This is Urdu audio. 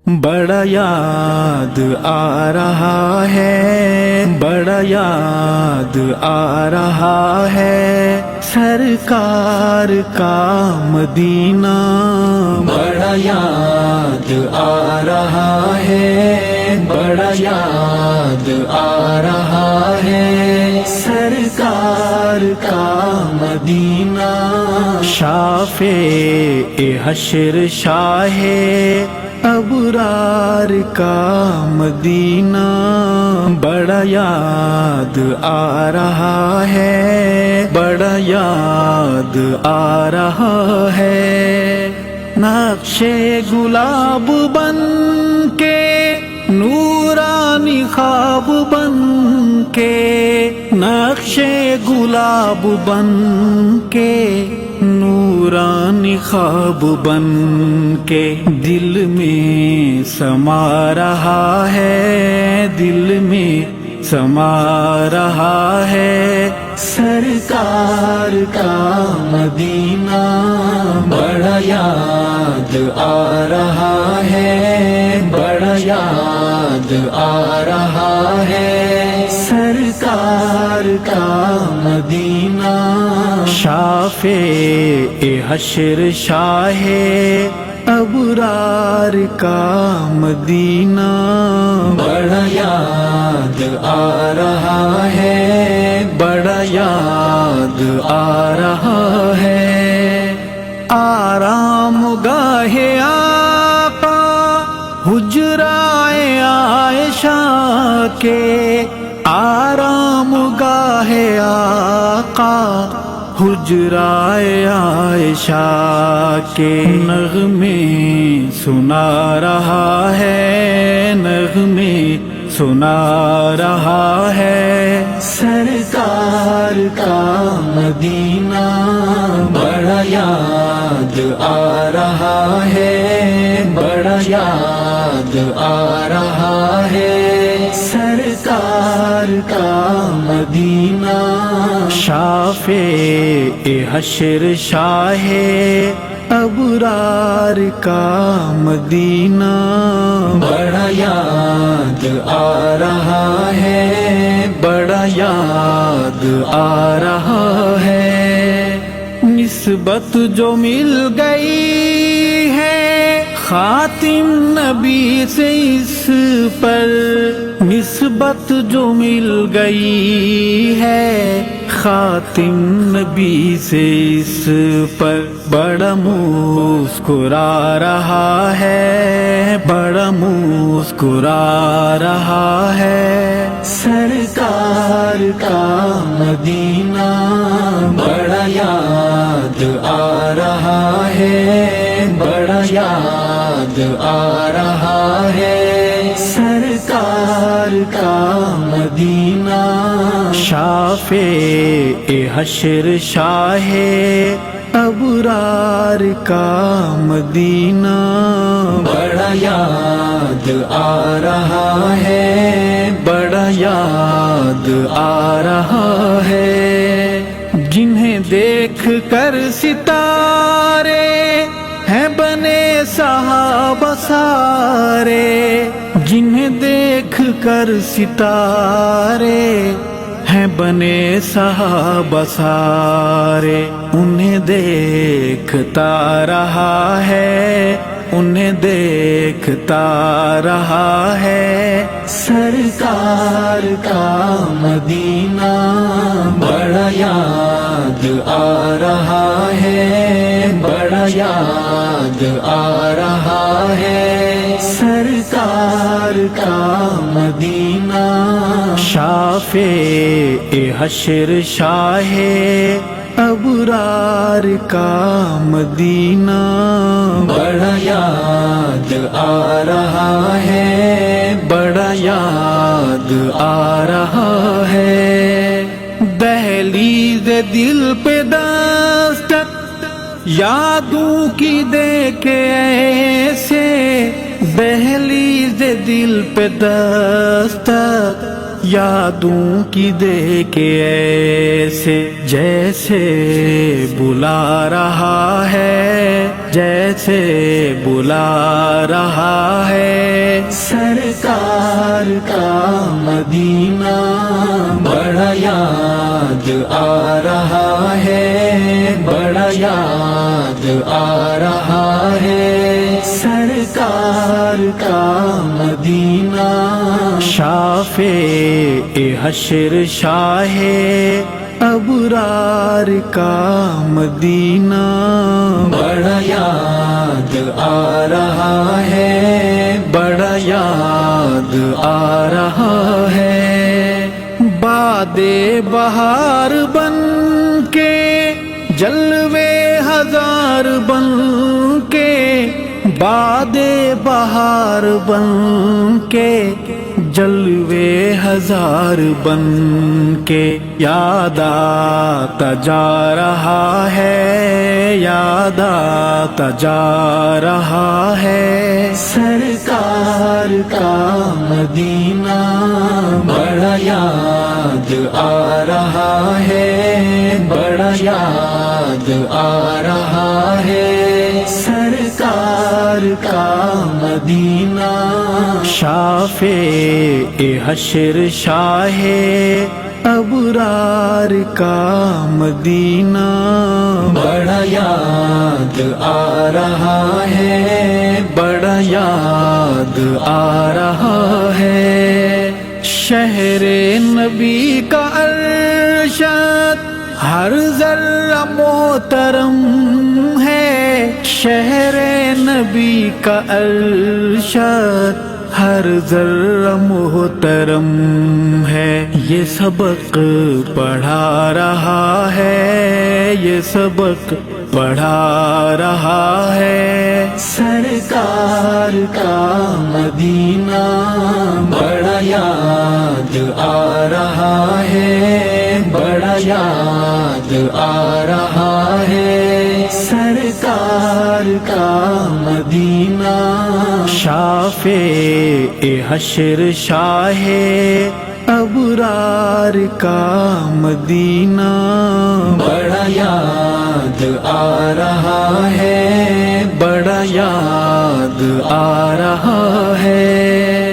بڑا یاد آ رہا ہے، بڑا یاد آ رہا ہے سرکار کا مدینہ، بڑا یاد آ رہا ہے، بڑا یاد آ رہا ہے سرکار کا مدینہ، شافع حشر شاہ ابرار کا مدینہ، بڑا یاد آ رہا ہے، بڑا یاد آ رہا ہے، نقش گلاب بن کے نورانی خواب بن کے، نقش گلاب بن کے نورانی خواب بن کے، دل میں سما رہا ہے، دل میں سما رہا ہے سرکار کا مدینہ، بڑا یاد آ رہا ہے، بڑا یاد آ رہا ہے سرکار کا مدینہ، شافع حشر شاہ ابرار کا مدینہ، بڑا یاد آ رہا ہے، بڑا یاد آ رہا ہے، آرام گاہ آقا حجرائے عائشہ کے، آرام گاہ آقا حجرائے عائشہ کے، نغمے سنا رہا ہے، نغمے سنا رہا ہے سرکار کا مدینہ، بڑا یاد آ رہا ہے، بڑا یاد آ رہا ہے سرکار کا مدینہ، شافع حشر شاہ ابرار کا مدینہ، بڑا یاد آ رہا ہے، بڑا یاد آ رہا ہے، نسبت جو مل گئی ہے خاتم نبی سے اس پر، نسبت جو مل گئی ہے خاتم نبی سے اس پر، بڑا مسکرا رہا ہے، بڑا مسکرا رہا ہے سرکار کا مدینہ، بڑا یاد آ رہا ہے، بڑا یاد آ رہا ہے سرکار کا مدینہ، شافع حشر شاہ ابرار کا مدینہ، بڑا یاد آ رہا ہے، بڑا یاد آ رہا ہے، جنہیں دیکھ کر ستارے ہیں بنے صحابہ سارے، جنہیں دیکھ کر ستارے ہیں بنے صحابہ سارے، انہیں دیکھتا رہا ہے، انہیں دیکھتا رہا ہے سرکار کا مدینہ، بڑا یاد آ رہا ہے، بڑا یاد آ رہا ہے سرکار کا مدینہ، شافع حشر شاہ ابرار کا مدینہ، بڑا یاد آ رہا ہے، بڑا یاد آ رہا ہے، دہلیز دل پہ دستک یادوں کی دے کے ایسے، دہلیز دل پہ دستک یادوں کی دے کے ایسے جیسے بلا رہا ہے، جیسے بلا رہا ہے۔ سرکار کا مدینہ بڑا یاد آ رہا ہے، بڑا یاد آ رہا ہے۔ سرکار کا مدینہ شافع حشر شاہ ابرار کا مدینہ بڑا یاد آ رہا ہے، بڑا یاد آ رہا ہے۔ باد بہار بن کے جلوے ہزار بن کے، باد بہار بن کے جلوے ہزار بن کے، یاد آتا جا رہا ہے، یاد آتا جا رہا ہے۔ سرکار کا مدینہ بڑا یاد آ رہا ہے، بڑا یاد آ رہا ہے۔ سرکار کا مدینہ شافع حشر شاہ ابرار کا مدینہ بڑا یاد آ رہا ہے، بڑا یاد آ رہا ہے۔ شہر نبی کا ارشاد ہر ذرہ محترم ہے، شہر نبی کا ارشاد ہر ذرہ محترم ہے۔ یہ سبق پڑھا رہا ہے، یہ سبق پڑھا رہا ہے۔ سرکار کا مدینہ بڑا یاد آ رہا ہے، بڑا یاد آ رہا ہے۔ سرکار کا مدینہ شافع حشر شاہ ابرار کا مدینہ بڑا یاد آ رہا ہے، بڑا یاد آ رہا ہے۔